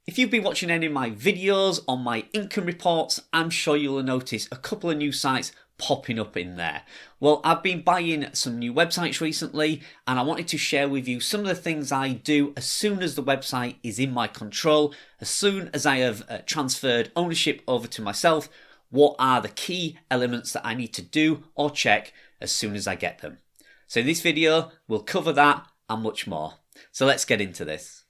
If you've been watching any of my videos on my income reports, I'm sure you'll notice a couple of new sites popping up in there. Well, I've been buying some new websites recently and I wanted to share with you some of the things I do as soon as the website is in my control, as soon as I have transferred ownership over to myself. What are the key elements that I need to do or check as soon as I get them? So in this video, we'll cover that and much more. So let's get into this.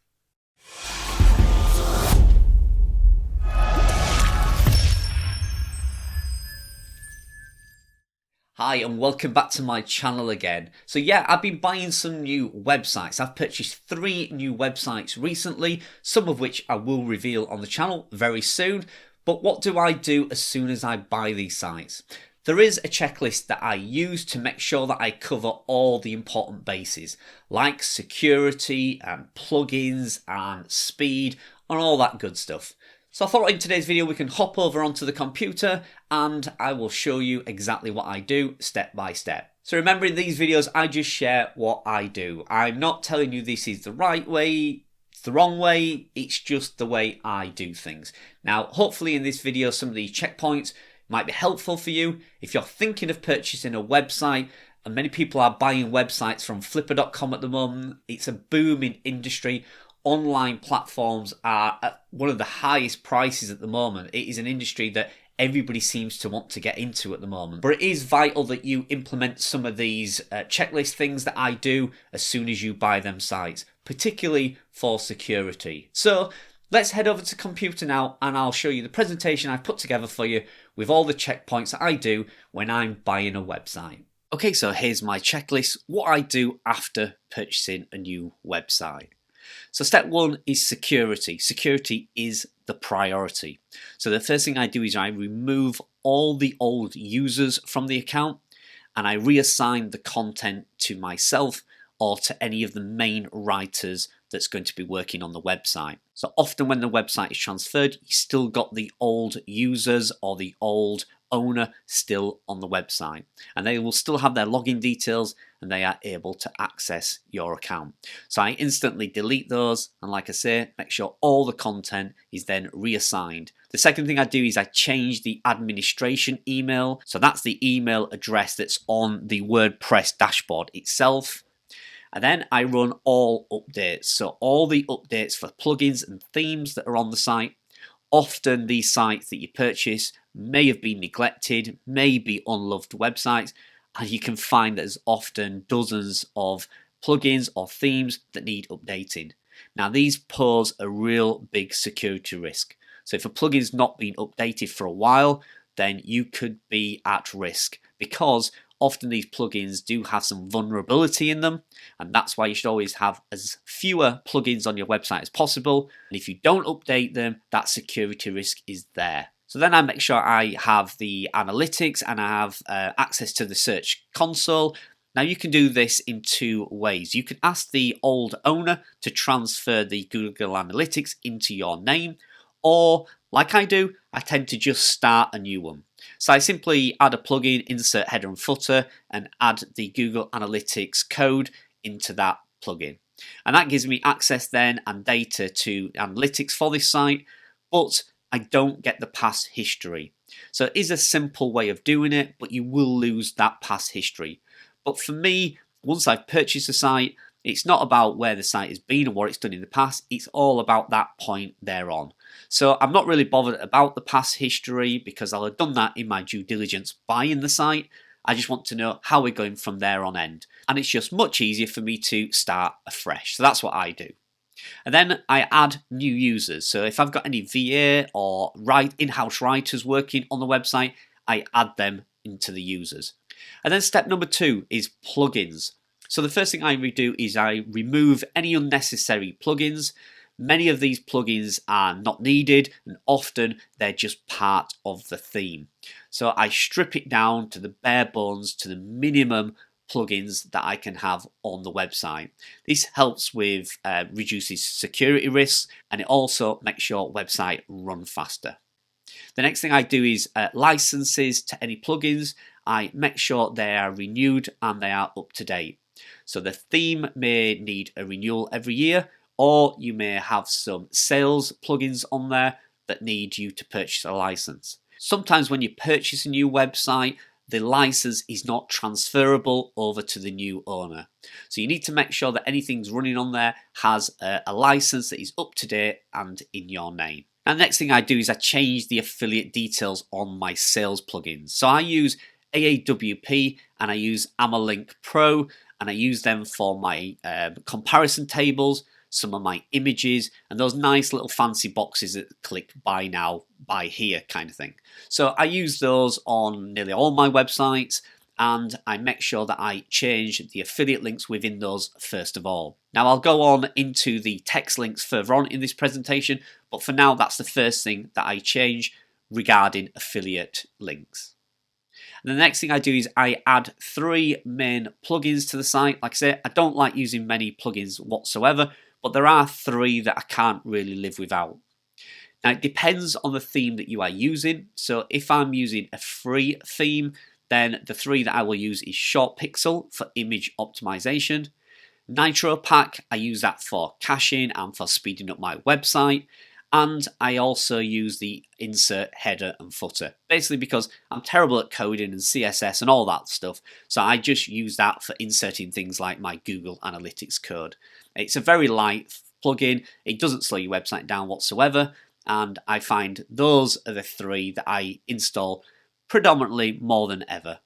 Hi and welcome back to my channel again. So yeah, I've been buying some new websites. I've purchased 3 new websites recently, some of which I will reveal on the channel very soon. But what do I do as soon as I buy these sites? There is a checklist that I use to make sure that I cover all the important bases, like security and plugins and speed and all that good stuff. So I thought in today's video we can hop over onto the computer and I will show you exactly what I do step by step. So remember, in these videos I just share what I do. I'm not telling you this is the right way, it's the wrong way, it's just the way I do things. Now hopefully in this video some of these checkpoints might be helpful for you. If you're thinking of purchasing a website, and many people are buying websites from flipper.com at the moment, it's a booming industry. Online platforms are at one of the highest prices at the moment. It is an industry that everybody seems to want to get into at the moment. But it is vital that you implement some of these checklist things that I do as soon as you buy them sites, particularly for security. So let's head over to computer now and I'll show you the presentation I've put together for you with all the checkpoints that I do when I'm buying a website. Okay, so here's my checklist, what I do after purchasing a new website. So step 1 is security. Security is the priority. So the first thing I do is I remove all the old users from the account and I reassign the content to myself or to any of the main writers that's going to be working on the website. So often when the website is transferred, you still got the old users or the old owner still on the website, and they will still have their login details and they are able to access your account. So I instantly delete those, and like I say, make sure all the content is then reassigned. The second thing I do is I change the administration email. So that's the email address that's on the WordPress dashboard itself. And then I run all updates. So all the updates for plugins and themes that are on the site. Often these sites that you purchase may have been neglected, may be unloved websites, and you can find there's often dozens of plugins or themes that need updating. Now these pose a real big security risk. So if a plugin's not been updated for a while, then you could be at risk, because often these plugins do have some vulnerability in them, and that's why you should always have as fewer plugins on your website as possible. And if you don't update them, that security risk is there. So then I make sure I have the analytics and I have access to the search console. Now you can do this in 2 ways. You can ask the old owner to transfer the Google Analytics into your name, or like I do, I tend to just start a new one. So I simply add a plugin, insert header and footer, and add the Google Analytics code into that plugin. And that gives me access then and data to analytics for this site, but I don't get the past history. So it is a simple way of doing it, but you will lose that past history. But for me, once I've purchased a site, it's not about where the site has been or what it's done in the past, it's all about that point thereon. So I'm not really bothered about the past history because I'll have done that in my due diligence buying the site. I just want to know how we're going from there on end. And it's just much easier for me to start afresh. So that's what I do. And then I add new users. So if I've got any VA or in-house writers working on the website, I add them into the users. And then step number 2 is plugins. So the first thing I do is I remove any unnecessary plugins. Many of these plugins are not needed and often they're just part of the theme. So I strip it down to the bare bones, to the minimum plugins that I can have on the website. This helps with reduces security risks, and it also makes your website run faster. The next thing I do is licenses to any plugins. I make sure they are renewed and they are up to date. So the theme may need a renewal every year, or you may have some sales plugins on there that need you to purchase a license. Sometimes when you purchase a new website, the license is not transferable over to the new owner. So you need to make sure that anything's running on there has a license that is up to date and in your name. And the next thing I do is I change the affiliate details on my sales plugins. So I use AAWP and I use Amalink Pro, and I use them for my comparison tables, some of my images, and those nice little fancy boxes that click buy now, buy here kind of thing. So I use those on nearly all my websites, and I make sure that I change the affiliate links within those first of all. Now I'll go on into the text links further on in this presentation, but for now that's the first thing that I change regarding affiliate links. And the next thing I do is I add 3 main plugins to the site. Like I say, I don't like using many plugins whatsoever, but there are 3 that I can't really live without. Now it depends on the theme that you are using. So if I'm using a free theme, then the 3 that I will use is Short Pixel for image optimization, Nitro Pack, I use that for caching and for speeding up my website, and I also use the insert header and footer, basically because I'm terrible at coding and CSS and all that stuff, so I just use that for inserting things like my Google Analytics code. It's a very light plugin, it doesn't slow your website down whatsoever, and I find those are the 3 that I install predominantly more than ever.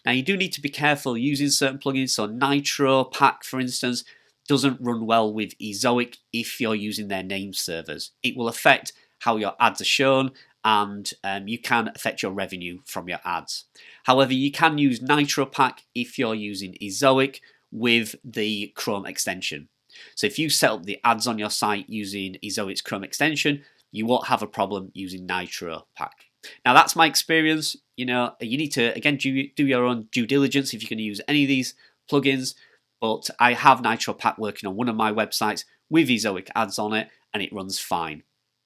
Now you do need to be careful using certain plugins, so Nitro Pack for instance doesn't run well with Ezoic if you're using their name servers. It will affect how your ads are shown, and you can affect your revenue from your ads. However, you can use Nitro Pack if you're using Ezoic with the Chrome extension. So if you set up the ads on your site using Ezoic's Chrome extension, you won't have a problem using Nitro Pack. Now that's my experience. You know, you need to again do your own due diligence if you're going to use any of these plugins. But I have Nitro Pack working on one of my websites with Ezoic ads on it, and it runs fine.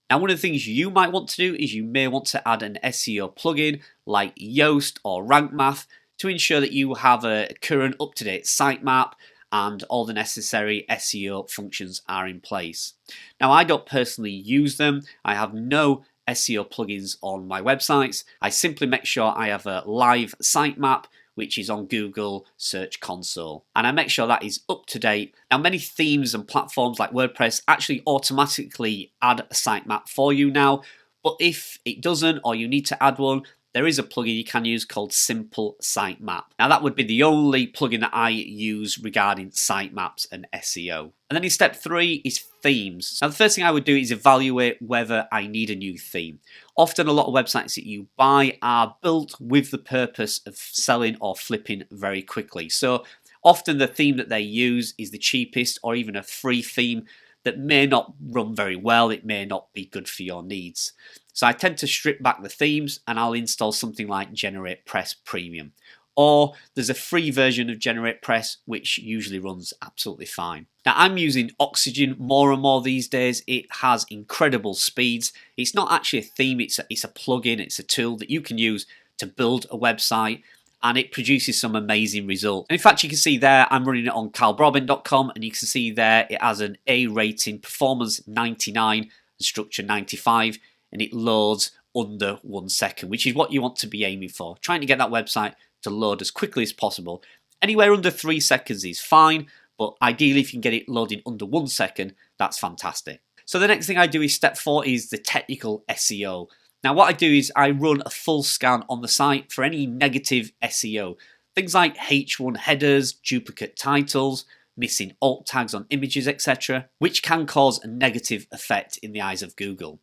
Now one of the things you might want to do is you may want to add an SEO plugin like Yoast or Rank Math to ensure that you have a current up-to-date sitemap and all the necessary SEO functions are in place. Now I don't personally use them. I have no SEO plugins on my websites. I simply make sure I have a live sitemap which is on Google Search Console, and I make sure that is up to date. Now many themes and platforms like WordPress actually automatically add a sitemap for you now, but if it doesn't or you need to add one, there is a plugin you can use called Simple Sitemap. Now that would be the only plugin that I use regarding sitemaps and SEO. And then in step 3 is themes. Now the first thing I would do is evaluate whether I need a new theme. Often a lot of websites that you buy are built with the purpose of selling or flipping very quickly. So often the theme that they use is the cheapest or even a free theme that may not run very well, it may not be good for your needs. So I tend to strip back the themes and I'll install something like GeneratePress Premium. Or there's a free version of GeneratePress which usually runs absolutely fine. Now I'm using Oxygen more and more these days. It has incredible speeds. It's not actually a theme, it's a plugin, it's a tool that you can use to build a website, and it produces some amazing results. And in fact, you can see there, I'm running it on carlbrobin.com, and you can see there it has an A rating, performance 99 and structure 95, and it loads under 1 second, which is what you want to be aiming for. Trying to get that website to load as quickly as possible. Anywhere under 3 seconds is fine, but ideally if you can get it loading under 1 second, that's fantastic. So the next thing I do is step 4 is the technical SEO. Now what I do is I run a full scan on the site for any negative SEO. Things like H1 headers, duplicate titles, missing alt tags on images, etc., which can cause a negative effect in the eyes of Google.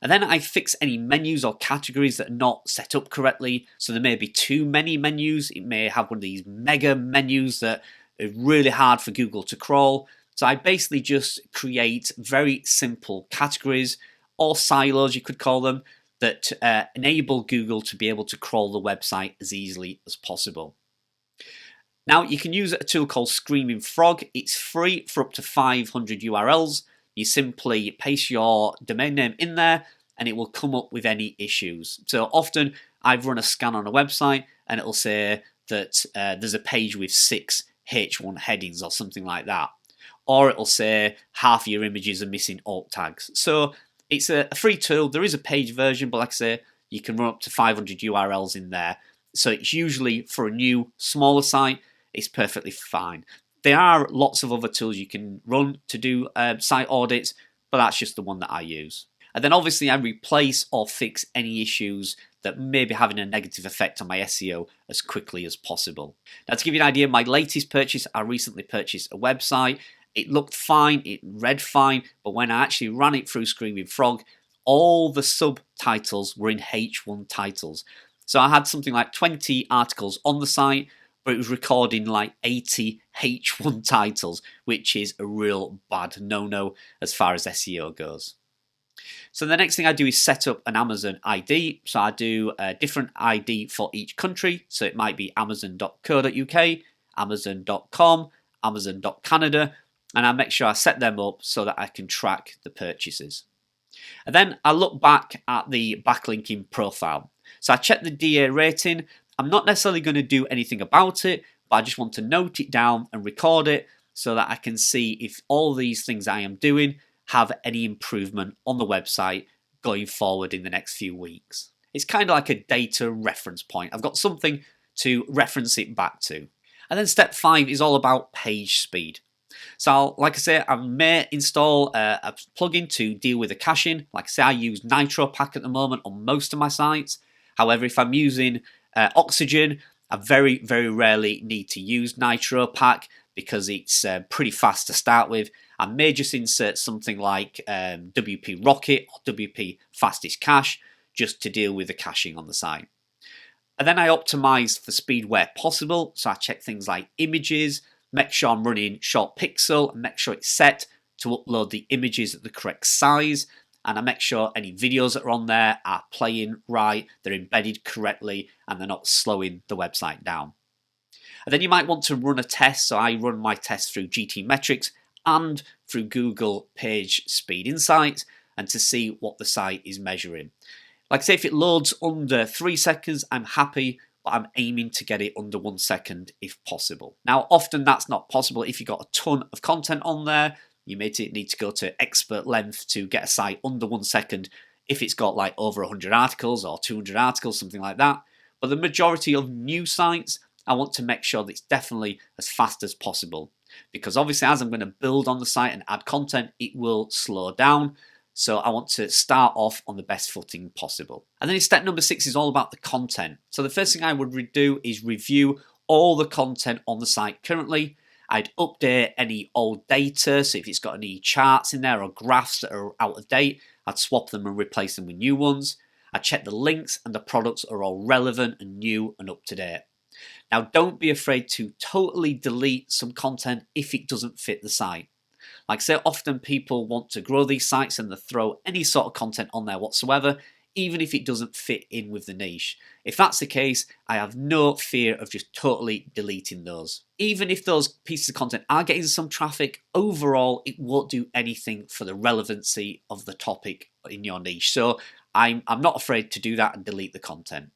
And then I fix any menus or categories that are not set up correctly. So there may be too many menus. It may have one of these mega menus that are really hard for Google to crawl. So I basically just create very simple categories or silos, you could call them, that enable Google to be able to crawl the website as easily as possible. Now you can use a tool called Screaming Frog. It's free for up to 500 URLs. You simply paste your domain name in there and it will come up with any issues. So often I've run a scan on a website and it'll say that there's a page with 6 H1 headings or something like that. or it'll say half your images are missing alt tags. So it's a free tool. There is a paid version, but like I say, you can run up to 500 URLs in there. So it's usually for a new, smaller site, it's perfectly fine. There are lots of other tools you can run to do site audits, but that's just the one that I use. And then obviously I replace or fix any issues that may be having a negative effect on my SEO as quickly as possible. Now, to give you an idea, my latest purchase, I recently purchased a website. It looked fine, it read fine, but when I actually ran it through Screaming Frog, all the subtitles were in H1 titles. So I had something like 20 articles on the site, but it was recording like 80 H1 titles, which is a real bad no-no as far as SEO goes. So the next thing I do is set up an Amazon ID. So I do a different ID for each country. So it might be amazon.co.uk, amazon.com, amazon.canada, and I make sure I set them up so that I can track the purchases. And then I look back at the backlinking profile. So I check the DA rating. I'm not necessarily going to do anything about it, but I just want to note it down and record it so that I can see if all these things I am doing have any improvement on the website going forward in the next few weeks. It's kind of like a data reference point. I've got something to reference it back to. And then step 5 is all about page speed. So like I say, I may install a plugin to deal with the caching. Like I say, I use NitroPack at the moment on most of my sites. However, if I'm using Oxygen, I very, very rarely need to use NitroPack because it's pretty fast to start with. I may just insert something like WP Rocket or WP Fastest Cache just to deal with the caching on the site. And then I optimize for speed where possible. So I check things like images, make sure I'm running short pixel, and make sure it's set to upload the images at the correct size. And I make sure any videos that are on there are playing right, they're embedded correctly, and they're not slowing the website down. And then you might want to run a test. So I run my test through GTmetrix and through Google Page Speed Insights, and to see what the site is measuring. Like I say, if it loads under 3 seconds, I'm happy, but I'm aiming to get it under 1 second if possible. Now, often that's not possible if you've got a ton of content on there. You may need to go to expert length to get a site under 1 second if it's got like over 100 articles or 200 articles, something like that. But the majority of new sites, I want to make sure that it's definitely as fast as possible. Because obviously as I'm going to build on the site and add content, it will slow down. So I want to start off on the best footing possible. And then step number 6 is all about the content. So the first thing I would do is review all the content on the site currently. I'd update any old data. So if it's got any charts in there or graphs that are out of date, I'd swap them and replace them with new ones. I'd check the links and the products are all relevant and new and up to date. Now, don't be afraid to totally delete some content if it doesn't fit the site. Like I say, often people want to grow these sites and they throw any sort of content on there whatsoever, even if it doesn't fit in with the niche. If that's the case, I have no fear of just totally deleting those. Even if those pieces of content are getting some traffic, overall, it won't do anything for the relevancy of the topic in your niche. So I'm not afraid to do that and delete the content.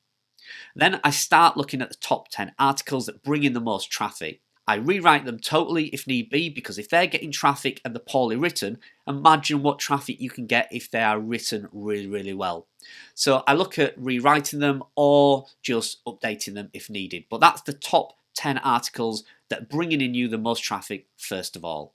Then I start looking at the top 10 articles that bring in the most traffic. I rewrite them totally if need be, because if they're getting traffic and they're poorly written, imagine what traffic you can get if they are written really, really well. So I look at rewriting them or just updating them if needed. But that's the top 10 articles that are bringing in you the most traffic first of all.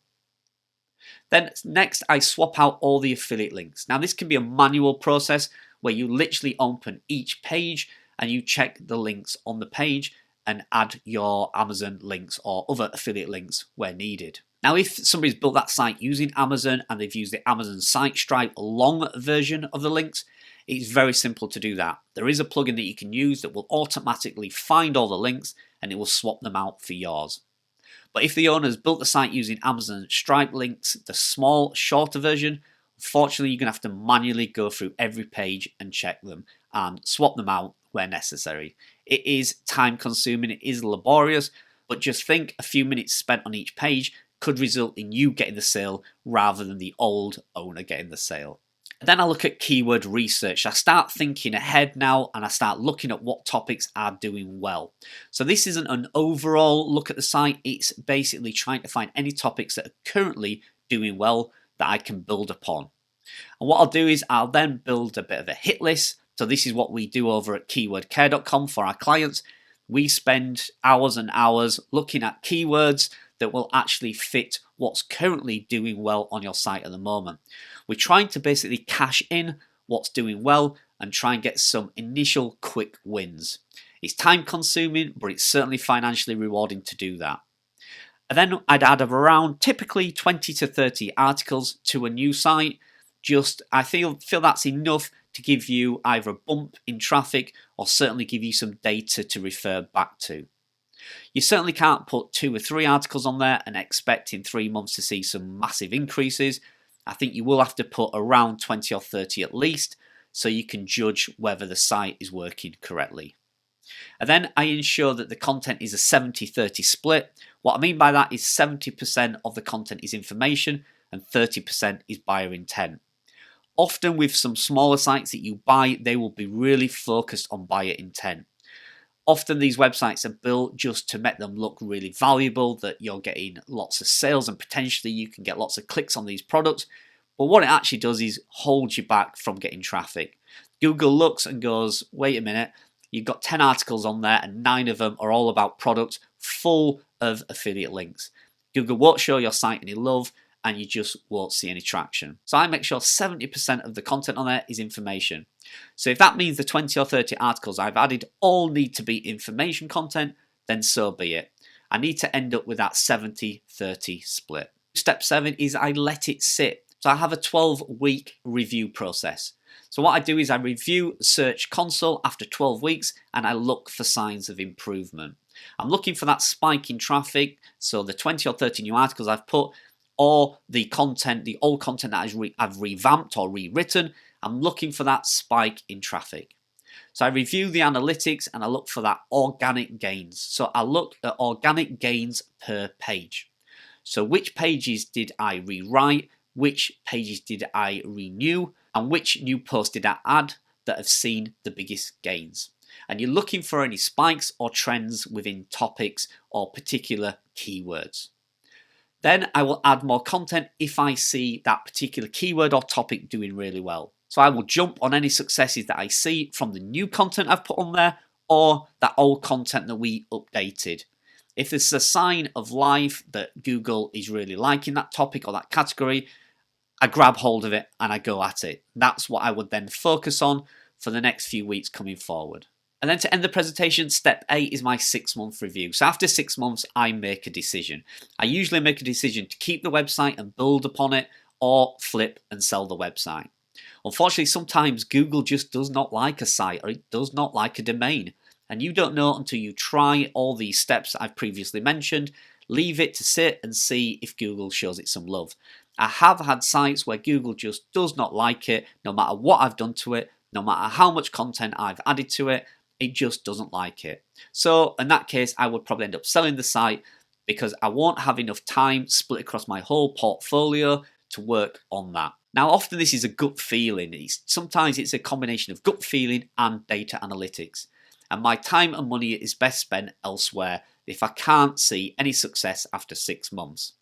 Then next I swap out all the affiliate links. Now this can be a manual process where you literally open each page and you check the links on the page and add your Amazon links or other affiliate links where needed. Now, if somebody's built that site using Amazon and they've used the Amazon Site Stripe long version of the links, it's very simple to do that. There is a plugin that you can use that will automatically find all the links and it will swap them out for yours. But if the owner's built the site using Amazon Stripe links, the small, shorter version, unfortunately, you're going to have to manually go through every page and check them and swap them out where necessary. It is time consuming, it is laborious, but just think a few minutes spent on each page could result in you getting the sale rather than the old owner getting the sale. Then I look at keyword research. I start thinking ahead now and I start looking at what topics are doing well. So this isn't an overall look at the site, it's basically trying to find any topics that are currently doing well that I can build upon. And what I'll do is I'll then build a bit of a hit list. So this is what we do over at keywordcare.com for our clients. We spend hours and hours looking at keywords that will actually fit what's currently doing well on your site at the moment. We're trying to basically cash in what's doing well and try and get some initial quick wins. It's time consuming, but it's certainly financially rewarding to do that. And then I'd add around typically 20 to 30 articles to a new site. I feel that's enough to give you either a bump in traffic or certainly give you some data to refer back to. You certainly can't put 2 or 3 articles on there and expect in 3 months to see some massive increases. I think you will have to put around 20 or 30 at least so you can judge whether the site is working correctly. And then I ensure that the content is a 70-30 split. What I mean by that is 70% of the content is information and 30% is buyer intent. Often with some smaller sites that you buy, they will be really focused on buyer intent. Often these websites are built just to make them look really valuable, that you're getting lots of sales and potentially you can get lots of clicks on these products. But what it actually does is hold you back from getting traffic. Google looks and goes, wait a minute, you've got 10 articles on there and 9 of them are all about products full of affiliate links. Google won't show your site any love and you just won't see any traction. So I make sure 70% of the content on there is information. So if that means the 20 or 30 articles I've added all need to be information content, then so be it. I need to end up with that 70-30 split. Step 7 is I let it sit. So I have a 12-week review process. So what I do is I review Search Console after 12 weeks and I look for signs of improvement. I'm looking for that spike in traffic, so the 20 or 30 new articles I've put, or the content, the old content that I've revamped or rewritten. I'm looking for that spike in traffic. So I review the analytics and I look for that organic gains. So I look at organic gains per page. So which pages did I rewrite? Which pages did I renew? And which new posts did I add that have seen the biggest gains? And you're looking for any spikes or trends within topics or particular keywords. Then I will add more content if I see that particular keyword or topic doing really well. So I will jump on any successes that I see from the new content I've put on there or that old content that we updated. If there's a sign of life that Google is really liking that topic or that category, I grab hold of it and I go at it. That's what I would then focus on for the next few weeks coming forward. And then to end the presentation, step 8 is my 6-month review. So after 6 months, I make a decision. I usually make a decision to keep the website and build upon it or flip and sell the website. Unfortunately, sometimes Google just does not like a site or it does not like a domain. And you don't know until you try all these steps I've previously mentioned. Leave it to sit and see if Google shows it some love. I have had sites where Google just does not like it, no matter what I've done to it, no matter how much content I've added to it. It just doesn't like it. So in that case, I would probably end up selling the site because I won't have enough time split across my whole portfolio to work on that. Now, often this is a gut feeling. Sometimes it's a combination of gut feeling and data analytics. And my time and money is best spent elsewhere if I can't see any success after 6 months.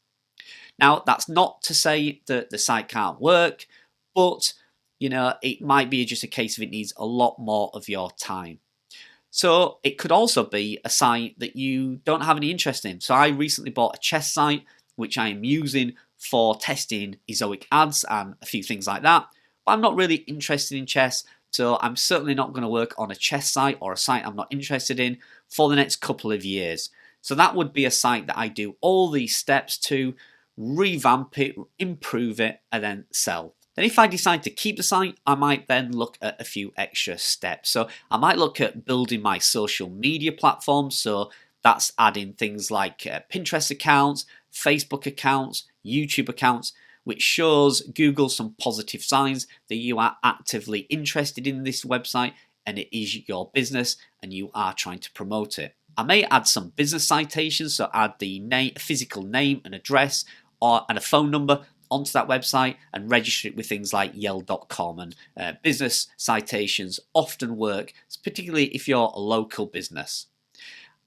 Now, that's not to say that the site can't work, but it might be just a case of it needs a lot more of your time. So it could also be a site that you don't have any interest in. So I recently bought a chess site, which I am using for testing ezoic ads and a few things like that. But I'm not really interested in chess, so I'm certainly not going to work on a chess site or a site I'm not interested in for the next couple of years. So that would be a site that I do all these steps to revamp it, improve it, and then sell. Then if I decide to keep the site, I might then look at a few extra steps. So I might look at building my social media platform. So that's adding things like Pinterest accounts, Facebook accounts, YouTube accounts, which shows Google some positive signs that you are actively interested in this website and it is your business and you are trying to promote it. I may add some business citations, so add the physical name and address and a phone number onto that website and register it with things like Yell.com, and business citations often work, particularly if you're a local business.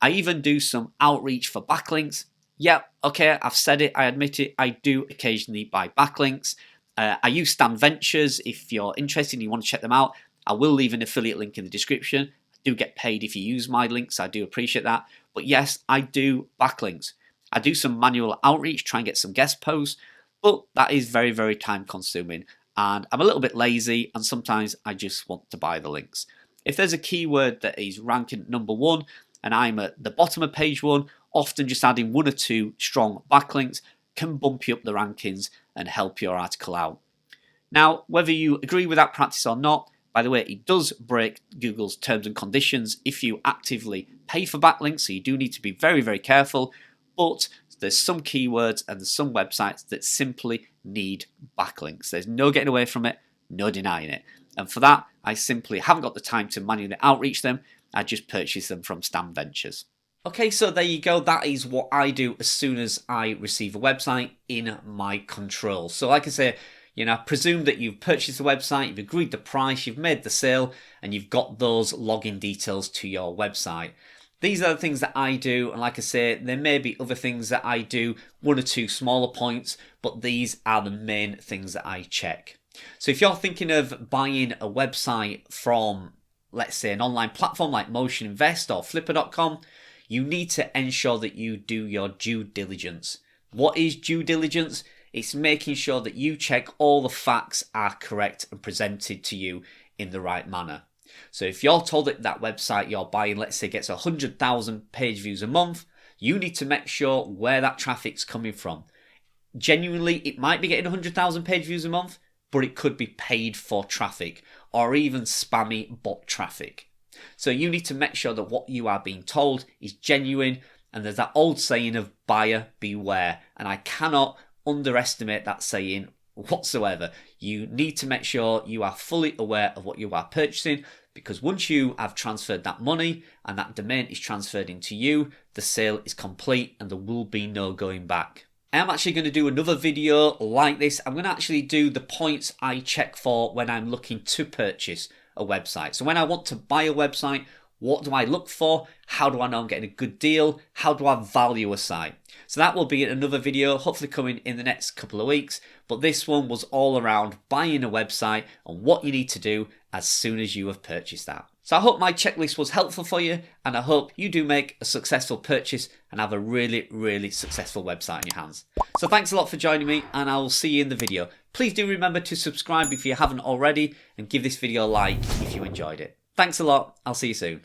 I even do some outreach for backlinks. Yeah, okay, I've said it, I admit it, I do occasionally buy backlinks. I use Stan Ventures. If you're interested and you want to check them out, I will leave an affiliate link in the description. I do get paid if you use my links, I do appreciate that. But yes, I do backlinks. I do some manual outreach, try and get some guest posts, but that is very, very time consuming. And I'm a little bit lazy, and sometimes I just want to buy the links. If there's a keyword that is ranking number 1 and I'm at the bottom of page 1, often just adding 1 or 2 strong backlinks can bump you up the rankings and help your article out. Now, whether you agree with that practice or not, by the way, it does break Google's terms and conditions if you actively pay for backlinks, so you do need to be very, very careful. But there's some keywords and there's some websites that simply need backlinks. There's no getting away from it, no denying it. And for that, I simply haven't got the time to manually outreach them. I just purchase them from Stan Ventures. Okay, so there you go. That is what I do as soon as I receive a website in my control. So like I say, I presume that you've purchased the website, you've agreed the price, you've made the sale, and you've got those login details to your website. These are the things that I do, and like I say, there may be other things that I do, 1 or 2 smaller points, but these are the main things that I check. So if you're thinking of buying a website from, let's say, an online platform like Motion Invest or Flipper.com, you need to ensure that you do your due diligence. What is due diligence? It's making sure that you check all the facts are correct and presented to you in the right manner. So if you're told that that website you're buying, let's say, gets 100,000 page views a month, you need to make sure where that traffic's coming from. Genuinely, it might be getting 100,000 page views a month, but it could be paid for traffic or even spammy bot traffic. So you need to make sure that what you are being told is genuine, and there's that old saying of buyer beware, and I cannot underestimate that saying whatsoever. You need to make sure you are fully aware of what you are purchasing, because once you have transferred that money and that domain is transferred into you, the sale is complete and there will be no going back. I am actually going to do another video like this. I'm going to actually do the points I check for when I'm looking to purchase a website. So when I want to buy a website, what do I look for? How do I know I'm getting a good deal? How do I value a site? So that will be another video, hopefully coming in the next couple of weeks. But this one was all around buying a website and what you need to do as soon as you have purchased that. So I hope my checklist was helpful for you, and I hope you do make a successful purchase and have a really, really successful website in your hands. So thanks a lot for joining me, and I will see you in the video. Please do remember to subscribe if you haven't already, and give this video a like if you enjoyed it. Thanks a lot. I'll see you soon.